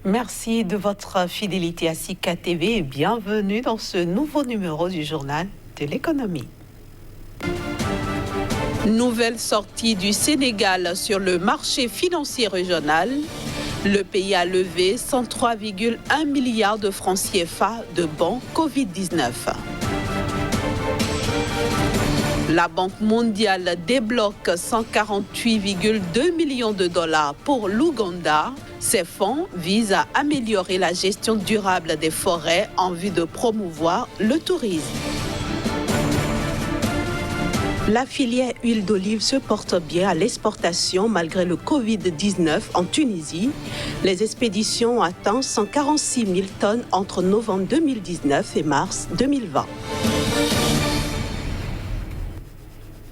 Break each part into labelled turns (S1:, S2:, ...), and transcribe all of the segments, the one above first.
S1: Merci de votre fidélité à Sika TV et bienvenue dans ce nouveau numéro du journal de l'économie. Nouvelle sortie du Sénégal sur le marché financier régional. Le pays a levé 103,1 milliards de francs CFA de bons Covid-19. La Banque mondiale débloque 148,2 millions de dollars pour l'Ouganda. Ces fonds visent à améliorer la gestion durable des forêts en vue de promouvoir le tourisme. La filière huile d'olive se porte bien à l'exportation malgré le Covid-19 en Tunisie. Les expéditions atteignent 146 000 tonnes entre novembre 2019 et mars 2020.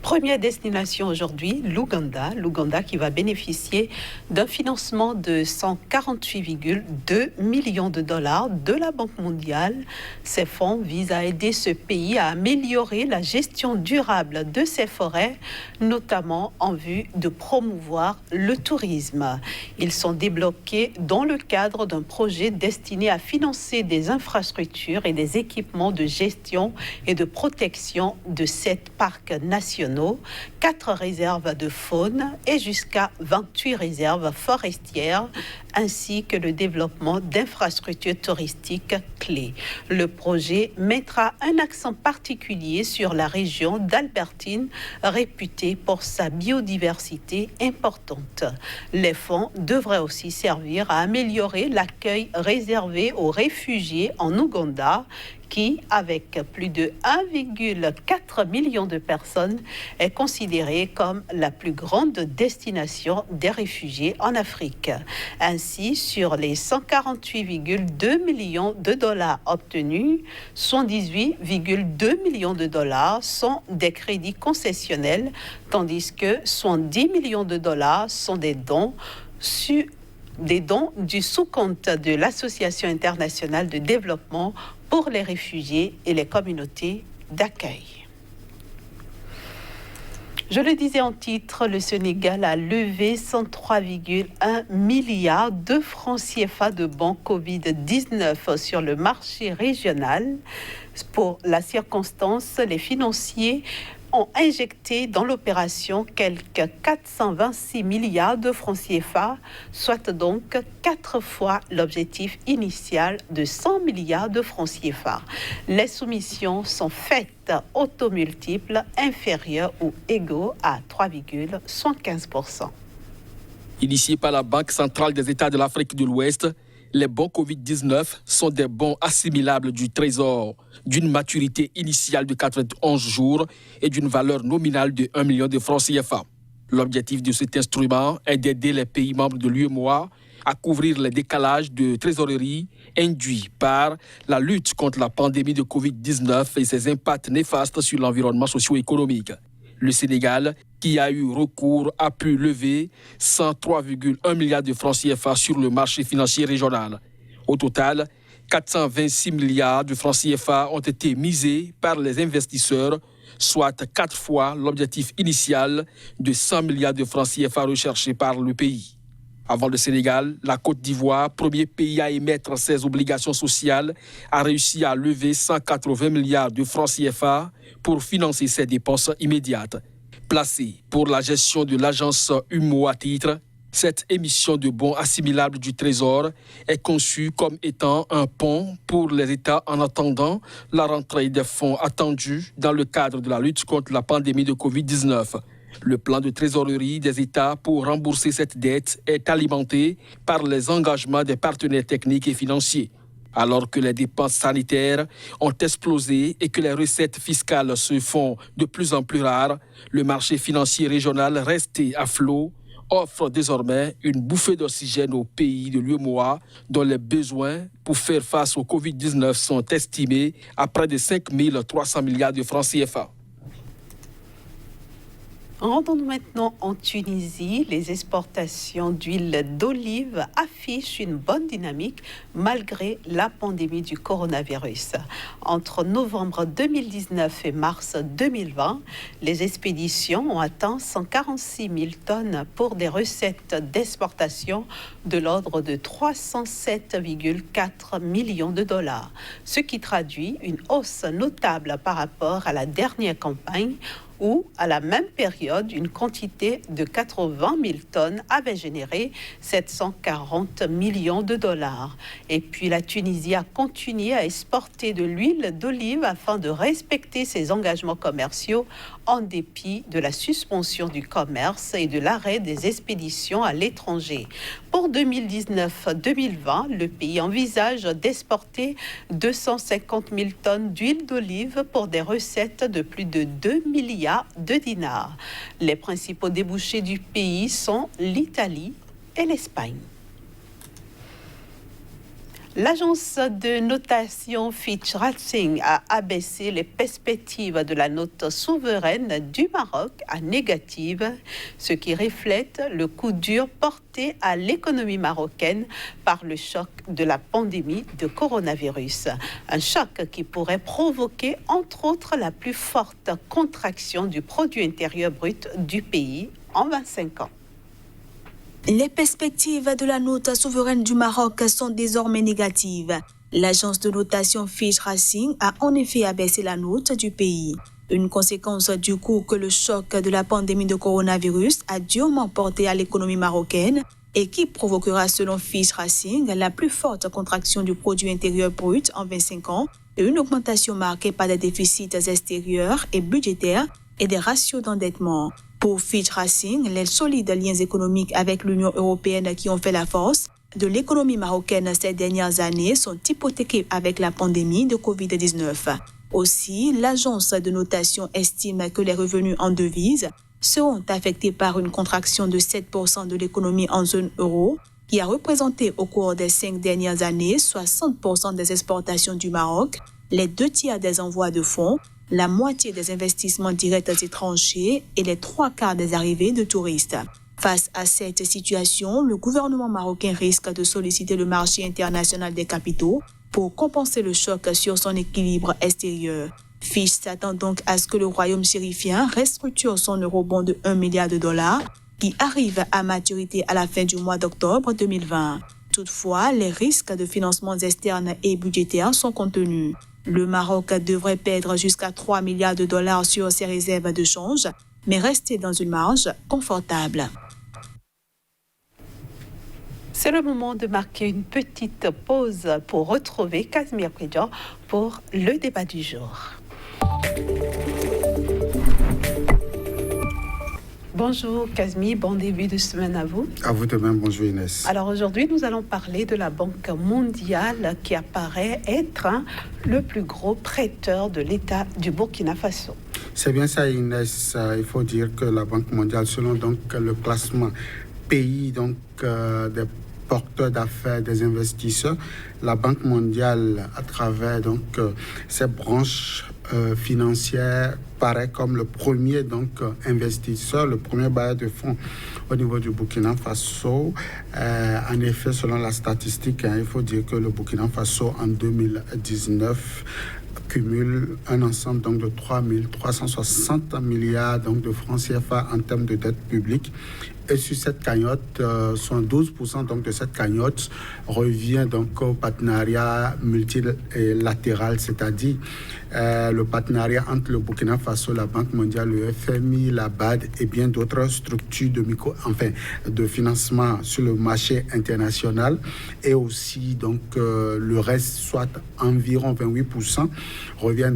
S1: Première destination aujourd'hui, l'Ouganda qui va bénéficier d'un financement de 148,2 millions de dollars de la Banque mondiale. Ces fonds visent à aider ce pays à améliorer la gestion durable de ses forêts, notamment en vue de promouvoir le tourisme. Ils sont débloqués dans le cadre d'un projet destiné à financer des infrastructures et des équipements de gestion et de protection de 7 parcs nationaux. 4 réserves de faune et jusqu'à 28 réserves forestières, ainsi que le développement d'infrastructures touristiques clés. Le projet mettra un accent particulier sur la région d'Albertine, réputée pour sa biodiversité importante. Les fonds devraient aussi servir à améliorer l'accueil réservé aux réfugiés en Ouganda, qui, avec plus de 1,4 million de personnes, est considérée comme la plus grande destination des réfugiés en Afrique. Ainsi, sur les 148,2 millions de dollars obtenus, 118,2 millions de dollars sont des crédits concessionnels, tandis que 110 millions de dollars sont des dons du sous-compte de l'Association internationale de développement pour les réfugiés et les communautés d'accueil. Je le disais en titre, le Sénégal a levé 103,1 milliards de francs CFA de bons Covid-19 sur le marché régional. Pour la circonstance, les financiers ont injecté dans l'opération quelques 426 milliards de francs CFA, soit donc 4 fois l'objectif initial de 100 milliards de francs CFA. Les soumissions sont faites au taux multiple inférieur ou égaux à 3,75%.
S2: Initiés par la Banque centrale des États de l'Afrique de l'Ouest, les bons Covid-19 sont des bons assimilables du Trésor, d'une maturité initiale de 91 jours et d'une valeur nominale de 1 million de francs CFA. L'objectif de cet instrument est d'aider les pays membres de l'UEMOA à couvrir les décalages de trésorerie induits par la lutte contre la pandémie de Covid-19 et ses impacts néfastes sur l'environnement socio-économique. Le Sénégal, qui a eu recours, a pu lever 103,1 milliards de francs CFA sur le marché financier régional. Au total, 426 milliards de francs CFA ont été misés par les investisseurs, soit 4 fois l'objectif initial de 100 milliards de francs CFA recherché par le pays. Avant le Sénégal, la Côte d'Ivoire, premier pays à émettre ses obligations sociales, a réussi à lever 180 milliards de francs CFA pour financer ses dépenses immédiates. Placée pour la gestion de l'agence UMO à titre, cette émission de bons assimilables du Trésor est conçue comme étant un pont pour les États en attendant la rentrée des fonds attendus dans le cadre de la lutte contre la pandémie de Covid-19. Le plan de trésorerie des États pour rembourser cette dette est alimenté par les engagements des partenaires techniques et financiers. Alors que les dépenses sanitaires ont explosé et que les recettes fiscales se font de plus en plus rares, le marché financier régional resté à flot offre désormais une bouffée d'oxygène aux pays de l'UEMOA dont les besoins pour faire face au Covid-19 sont estimés à près de 5 300 milliards de francs CFA.
S1: Rendons-nous maintenant en Tunisie. Les exportations d'huile d'olive affichent une bonne dynamique malgré la pandémie du coronavirus. Entre novembre 2019 et mars 2020, les expéditions ont atteint 146 000 tonnes pour des recettes d'exportation de l'ordre de 307,4 millions de dollars, ce qui traduit une hausse notable par rapport à la dernière campagne où, à la même période, une quantité de 80 000 tonnes avait généré 740 millions de dollars. Et puis, la Tunisie a continué à exporter de l'huile d'olive afin de respecter ses engagements commerciaux en dépit de la suspension du commerce et de l'arrêt des expéditions à l'étranger. Pour 2019-2020, le pays envisage d'exporter 250 000 tonnes d'huile d'olive pour des recettes de plus de 2 milliards de dinars. Les principaux débouchés du pays sont l'Italie et l'Espagne. L'agence de notation Fitch Ratings a abaissé les perspectives de la note souveraine du Maroc à négative, ce qui reflète le coup dur porté à l'économie marocaine par le choc de la pandémie de coronavirus. Un choc qui pourrait provoquer, entre autres, la plus forte contraction du produit intérieur brut du pays en 25 ans.
S3: Les perspectives de la note souveraine du Maroc sont désormais négatives. L'agence de notation Fitch Ratings a en effet abaissé la note du pays. Une conséquence du coup que le choc de la pandémie de coronavirus a durement porté à l'économie marocaine et qui provoquera selon Fitch Ratings la plus forte contraction du produit intérieur brut en 25 ans et une augmentation marquée par des déficits extérieurs et budgétaires et des ratios d'endettement. Pour Fitch Ratings, les solides liens économiques avec l'Union européenne qui ont fait la force de l'économie marocaine ces dernières années sont hypothéqués avec la pandémie de Covid-19. Aussi, l'agence de notation estime que les revenus en devises seront affectés par une contraction de 7% de l'économie en zone euro, qui a représenté au cours des 5 dernières années 60% des exportations du Maroc, les 2/3 des envois de fonds, la moitié des investissements directs étrangers et les 3/4 des arrivées de touristes. Face à cette situation, le gouvernement marocain risque de solliciter le marché international des capitaux pour compenser le choc sur son équilibre extérieur. Fitch s'attend donc à ce que le royaume chérifien restructure son eurobond de 1 milliard de dollars qui arrive à maturité à la fin du mois d'octobre 2020. Toutefois, les risques de financements externes et budgétaires sont contenus. Le Maroc devrait perdre jusqu'à 3 milliards de dollars sur ses réserves de change, mais rester dans une marge confortable.
S1: C'est le moment de marquer une petite pause pour retrouver Casimir Prédian pour le débat du jour. Bonjour Casimir, bon début de semaine à vous.
S4: À vous de même, bonjour Inès.
S1: Alors aujourd'hui, nous allons parler de la Banque mondiale qui apparaît être le plus gros prêteur de l'État du Burkina Faso.
S4: C'est bien ça Inès, il faut dire que la Banque mondiale, selon donc le classement pays des porteurs d'affaires, des investisseurs, la Banque mondiale, à travers ses branches financières, paraît comme le premier investisseur, le premier bailleur de fonds au niveau du Burkina Faso. En effet, selon la statistique, il faut dire que le Burkina Faso en 2019 cumule un ensemble de 3 360 milliards de francs CFA en termes de dette publique. Et sur cette cagnotte, 12% de cette cagnotte revient au partenariat multilatéral, c'est-à-dire le partenariat entre le Burkina Faso, la Banque mondiale, le FMI, la BAD et bien d'autres structures de financement sur le marché international. Et aussi le reste, soit environ 28%, revient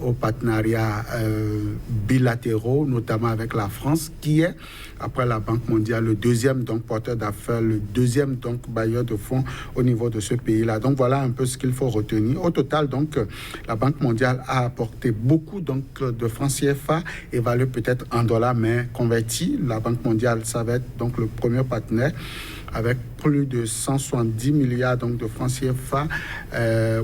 S4: aux partenariats bilatéraux, notamment avec la France, qui est, après la Banque mondiale, le deuxième porteur d'affaires, le deuxième bailleur de fonds au niveau de ce pays-là. Donc voilà un peu ce qu'il faut retenir. Au total, la Banque mondiale a apporté beaucoup de francs CFA, évalués peut-être en dollars, mais convertis. La Banque mondiale, ça va être le premier partenaire avec plus de 170 milliards donc, de francs CFA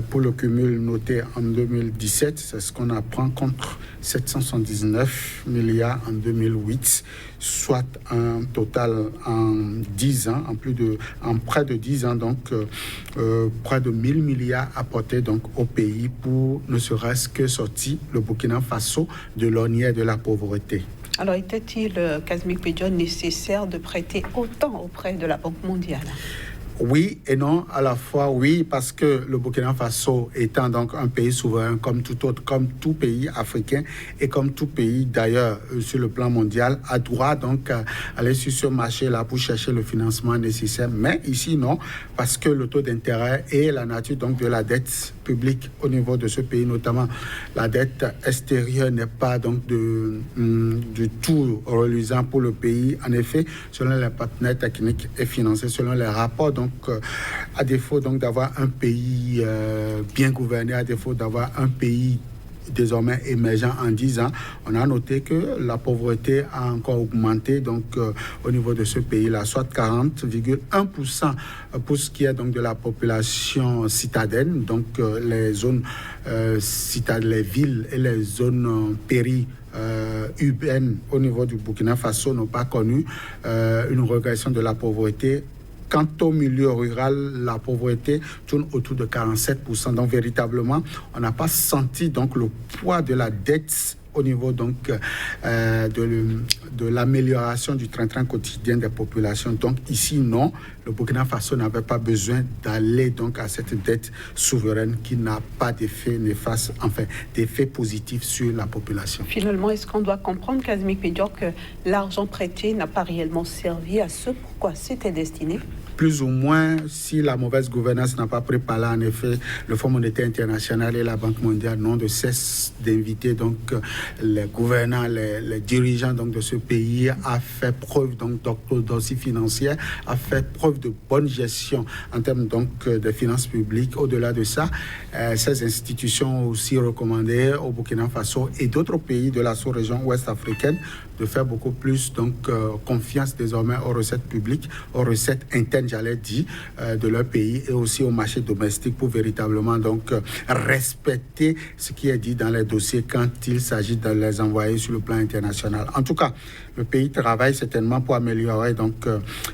S4: pour le cumul noté en 2017. C'est ce qu'on apprend contre 779 milliards en 2008, soit un total en 10 ans, en près de 10 ans, donc près de 1000 milliards apportés donc, au pays pour ne serait-ce que sortir le Burkina Faso de l'ornière de la pauvreté.
S1: Alors, était-il, Kazmi Pédio, nécessaire de prêter autant auprès de la Banque mondiale ?
S4: Oui et non, à la fois oui, parce que le Burkina Faso étant donc un pays souverain comme tout autre, comme tout pays africain et comme tout pays d'ailleurs sur le plan mondial, a droit donc à aller sur ce marché-là pour chercher le financement nécessaire. Mais ici non, parce que le taux d'intérêt et la nature donc de la dette publique au niveau de ce pays, notamment la dette extérieure, n'est pas donc du tout reluisant pour le pays. En effet, selon les partenaires techniques et financiers, selon les rapports donc à défaut donc d'avoir un pays bien gouverné, à défaut d'avoir un pays désormais émergent en 10 ans, on a noté que la pauvreté a encore augmenté donc au niveau de ce pays-là, soit 40,1% pour ce qui est donc de la population citadine, donc les zones citadines, les villes et les zones urbaines au niveau du Burkina Faso n'ont pas connu une régression de la pauvreté. Quant au milieu rural, la pauvreté tourne autour de 47%. Donc, véritablement, on n'a pas senti donc, le poids de la dette au niveau donc, de l'amélioration du train-train quotidien des populations. Donc, ici, non, le Burkina Faso n'avait pas besoin d'aller donc, à cette dette souveraine qui n'a pas d'effet néfaste, enfin, d'effet positif sur la population.
S1: Finalement, est-ce qu'on doit comprendre, Kazmi Pédio, que l'argent prêté n'a pas réellement servi à ce pourquoi c'était destiné ?
S4: Plus ou moins, si la mauvaise gouvernance n'a pas pris par là, en effet, le Fonds monétaire international et la Banque mondiale n'ont de cesse d'inviter donc les gouvernants, les dirigeants donc de ce pays à faire preuve donc d'orthodoxie financière, à faire preuve de bonne gestion en termes donc de finances publiques. Au-delà de ça, ces institutions ont aussi recommandé au Burkina Faso et d'autres pays de la sous-région ouest africaine de faire beaucoup plus donc confiance désormais aux recettes publiques, aux recettes internes, j'allais dire, de leur pays et aussi au marché domestique pour véritablement donc respecter ce qui est dit dans les dossiers quand il s'agit de les envoyer sur le plan international. En tout cas, le pays travaille certainement pour améliorer donc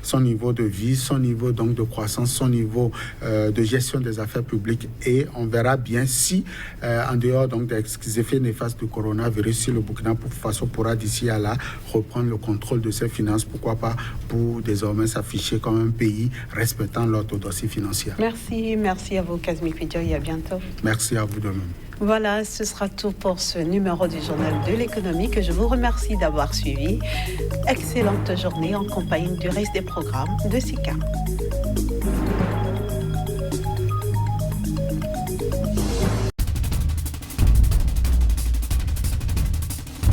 S4: son niveau de vie, son niveau donc de croissance, son niveau de gestion des affaires publiques et on verra bien si en dehors donc des effets néfastes du coronavirus, si le Burkina Faso pourra d'ici à là reprendre le contrôle de ses finances, pourquoi pas pour désormais s'afficher comme un pays respectant l'orthodoxie financière.
S1: Merci à vous Kazmi Pédio et à bientôt.
S4: Merci à vous de même.
S1: Voilà, ce sera tout pour ce numéro du Journal de l'économie que je vous remercie d'avoir suivi. Excellente journée en compagnie du reste des programmes de SICA.